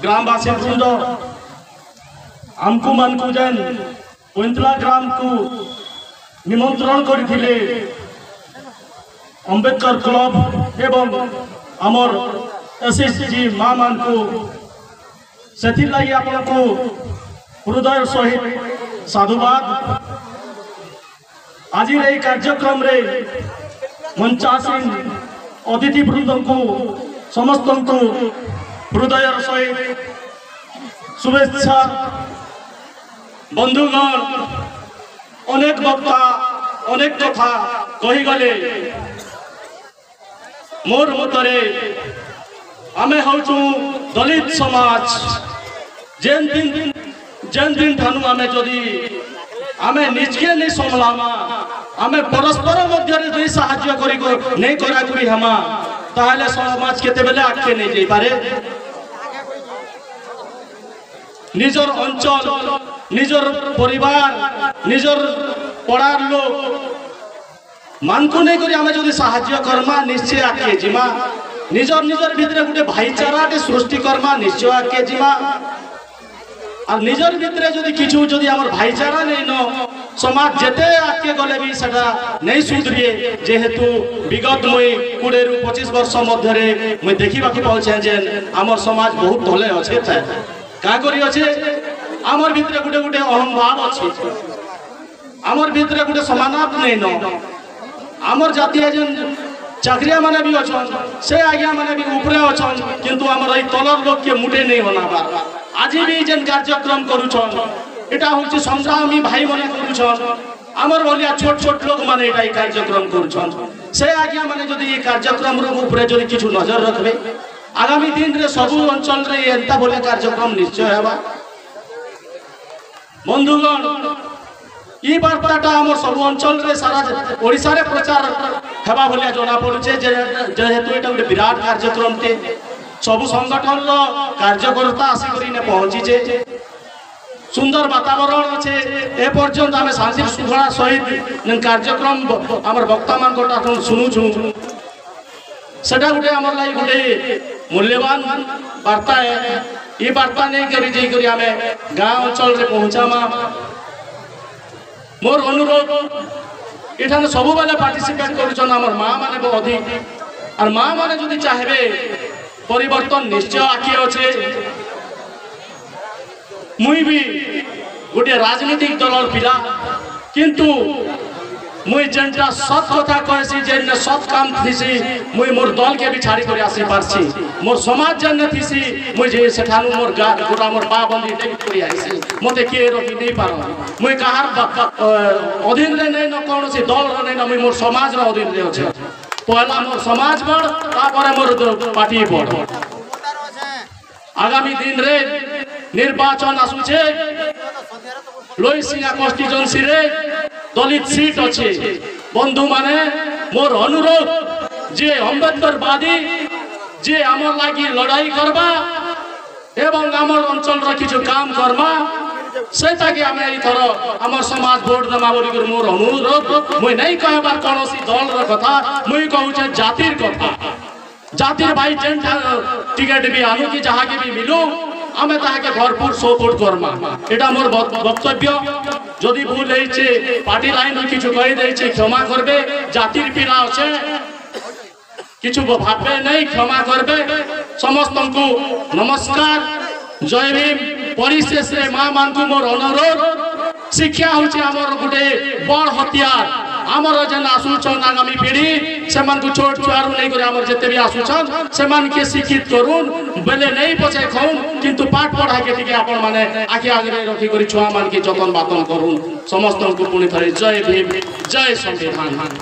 ग्रामवासी वृंद आमको मान को जेन कुंतला ग्राम को निमंत्रण करथिले अंबेडकर क्लब एवं आमर एसएसजी माँ मान को से लगी आपण को हृदय सहित साधुवाद। आज ये कार्यक्रम रे मंचासीन अतिथि वृंद को समस्त को हृदय सहित शुभेच्छा। बंधुगण अनेक वक्ता अनेक कथा कही गले मोर मतरे आमे हूँ दलित समाज जेन दिन ठानु आमे जदि आमे निजके नहीं संभलामा आमे परस्पर मध्य नहीं साहाय्य करी नहीं करा करी हमा ताहले समाज केते बेले आगे नहीं जाई पारे। निजर अंचल निजर परिवार निजर पड़ार लोग मान को नहीं करी आमे जदि साहाय्य करमा निश्चय आगे जिमा। निजर निजर भितर गोटे भाईचारा के सृष्टि करमा निश्चय आगे जिमा। और निजर भितर जदि किछु जदि हमर भाईचारा नहीं न समाज जेते आगे गले भी सेटा नहीं सुधरिए। जेहेतु विगत मुई 20 रु 25 वर्ष मध्य मुई देखा पाचे जे आमर समाज बहुत तले अच्छे क्या करी अच्छे आमर भितर गोटे गोटे अहम भाव अच्छे आमर भितर गोटे समानाप नहीं न आमर जातीय जेन चाकरिया माने भी अच्छन से आज्ञा माने भी ऊपर अच्छन किंतु आमर ये तलर लोग के मुटे नहीं बनाबार। आज भी जेन कार्यक्रम करुछन एटा होछि संग्रामी भाई माने करुछन आमर भलिया छोट छोट लोग माने एटा कार्यक्रम करुछन से आज्ञा माने जदि ये कार्यक्रम रो ऊपर जदि किछु नजर रखबे आगामी दिन रे सब अंचल रे एंता भलिया कार्यक्रम निश्चय हेबा। बंधुगण ई वार्ताटा आमर सब अंचल रे सारा ओडिसा रे प्रचार हेबा भलिया जना पड़ुचे जेहेतु एटा गोटे विराट कार्यक्रम ते सब संगठन रो कार्यकर्ता आसी करी ने पहुंचीचे सुंदर वातावरण अच्छे ए पर्यंत आम शांति श्रृंखला सहित कार्यक्रम आमर वक्ता मान शुणुचु सेटा गोटे आमर लगी गोटे मूल्यवान वार्ता है। ये वार्ता नहीं करी जाइए आम गाँव अंचल रे पहुँचामा मोर अनुरोध एठाने सब बेले पार्टिसिपेट कर माँ माने अधिक और माँ माने जदि चाहे परिवर्तन निश्चय आखि अच्छे। मुई भी गोटे राजनीतिक दलर पिला किंतु मुई जेनटा सत कथा कहसी जेन सत काम थीसी मुई मोर दल के भी छाड़ी कर आसी पारसी मोर समाज जेन थीसी मुई जे सेठानु मोर गोटा मोर बा बंदी डेबिट करी आइसी मते के रोकी नहीं पारो मुई कहार अधीन रे नहीं न कोनोसी दल रे नहीं न मुई मोर समाज रे अधीन रे अछि। पहला मोर समाज बड़ तापर मोर पार्टी बड़। आगामी दिन रे निर्वाचन आसुचे लोईसिंगा कन्स्टिट्युएंसी रे दलित सीट अच्छे। बंधु माने मोर अनुरोध जे अम्बेडकरवादी जे आमर लागी लड़ाई करबा एवं आमर अंचल रा किछु काम करबा सेटा के आमे इथर आमर समाज वोट देमा बोली मोर अनुरोध। मुई नहीं कहबार कोनोसी दल रा कथा मुई कहूचे जातिर कथा। जातिर भाई जेन टिकट भी आनु कि जहाँ के भी मिलू आमे ताके भरपूर सपोर्ट करमा एटा मोर वक्तव्य। जदि भूल होइछे पार्टी लाइन रे किछु कहि दैछे क्षमा करबे। जातिर पीड़ा अछि किछु भाबे नहीं क्षमा करबे। समस्त को नमस्कार जय भीम। परिशेष रे माँ मान को मोर अनुरोध शिक्षा होछि हमर गोटे बड़ हथियार। आमर जेन आसुछन आगामी पीढ़ी से छोट छुआरू नहीं कर आमर जिते भी आसुछन से के शिक्षित करूँ बेले नहीं पचे खाऊन किंतु पाठ पढ़ा के टिके आपण माने आखि आगे रखी कर छुआ मान के जतन बातन करूँ। समस्त को पुणी थरे जय भीम जय संविधान।